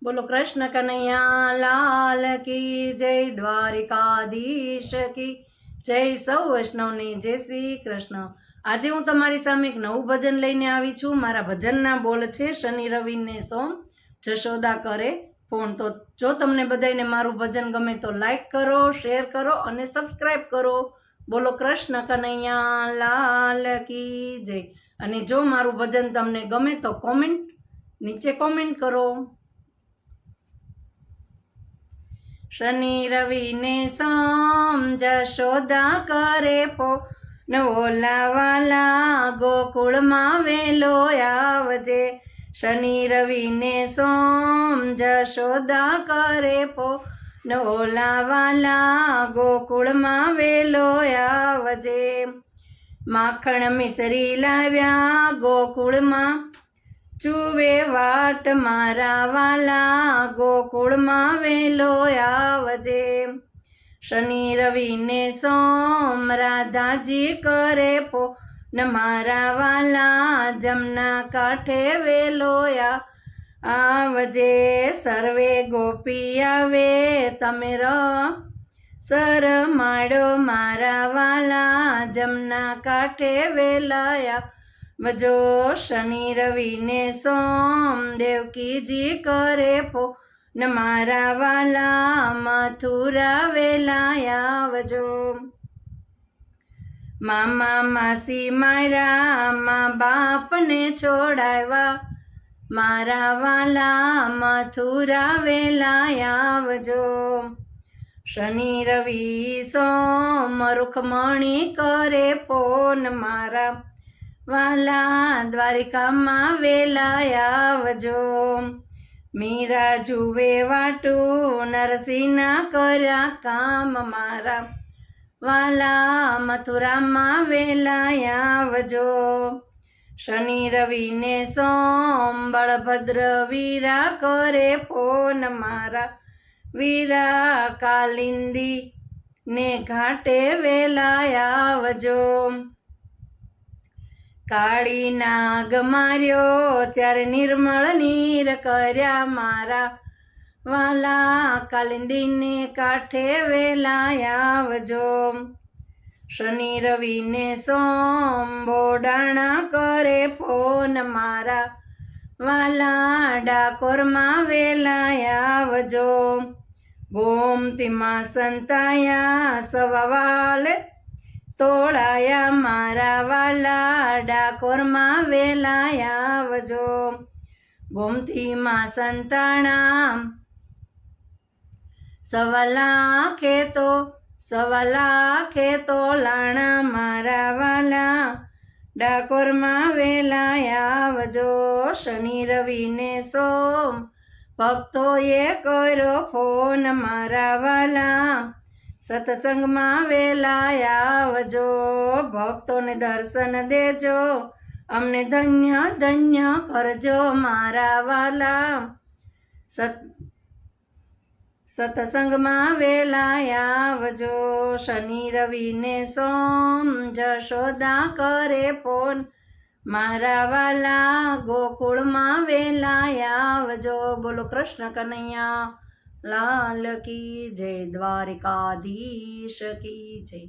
બોલો કૃષ્ણ કનૈયા લાલ કી જય, દ્વારિકાધીશ કી જય, સૌ વૈષ્ણવને જય શ્રી કૃષ્ણ। આજે હું તમારી સામે એક નવું ભજન લઈને આવી છું। મારા ભજનના બોલ છે શનિ રવિ ને સોમ જશોદા કરે ફોન। તો જો તમને બધાને મારું ભજન ગમે તો લાઈક કરો, શેર કરો અને સબસ્ક્રાઈબ કરો। બોલો કૃષ્ણ કનૈયા લાલ કી જય। અને જો મારું ભજન તમને ગમે તો નીચે કોમેન્ટ કરો। શનિ રવિ ને સોમ જશોદા કરે ફોન, ઓલાવાલા ગોકુળમાં વેલો આવજે। શનિ રવિ ને સોમ જશોદા કરે ફોન, ઓલાવાલા ગોકુળમાં વેલો આવજે। માખણ મિસરી લાવ્યા ગોકુળમાં, ચૂવે વાટ મારા વાલા ગોકુળમાં વેલો આવજે। શનિ રવિ ને સોમ રાધાજી કરે ફોન, મારા વાલા જમના કાંઠે વેલો આવજે। સર્વે ગોપી આવે તમે શરમાડો, મારા વાલા જમના કાંઠે વેલા આવજો। શનિ રવિ ને સોમ દેવકીજી કરે ફોન, મારા વાલા મથુરા વેલા આવજો। મામા માસી મારા મા બાપને છોડાવ્યા, મારા વાલા મથુરા વેલા આવજો। શનિ રવિ સોમ રૂકમણી કરે ફોન, મારા વાલા દ્વારિકામાં વેલા આવજો। મીરા જુએ વાટું નરસિંહના કર્યા કામ, મારા વાલા મથુરામાં વેલા આવજો। શનિ રવિ ને સોમ બળભદ્ર વીરા કરે ફોન, મારા વીરા કાલિંદી ને ઘાટે વેલા આવજો। કાળી નાગ માર્યો ત્યારે નિર્મળ નીર કર્યા, મારા વાલા કાલિંદીને કાંઠે વેલા આવજો। શનિ રવિ ને સોમ બોડાણા કરે ફોન, મારા વાલા ડાકોરમાં વેલા આવજો। ગોમતીમાં સંતાયા સવાવાલે તોળાયા, મારા વાલા ડાકોરમાં વેલા આવજો। ગોમતીમાં સંતાણા સવા લાખે તોલાણા, મારા વાલા ડાકોરમાં વેલા આવજો। શનિ રવિ ને સોમ ભક્તોએ કર્યો ફોન, મારા વાલા સત્સંગમાં વેલા આવજો। ભક્તોને દર્શન દેજો, અમને ધન્ય ધન્ય કરજો, મારા વાલા સત્સંગમાં વેલા આવજો। શનિ રવિ ને સોમ જશોદા કરે ફોન, મારા વાલા ગોકુળમાં વેલા આવજો। બોલો કૃષ્ણ કનૈયા લાલ કી જય, દ્વારિકાધીશ કી જય।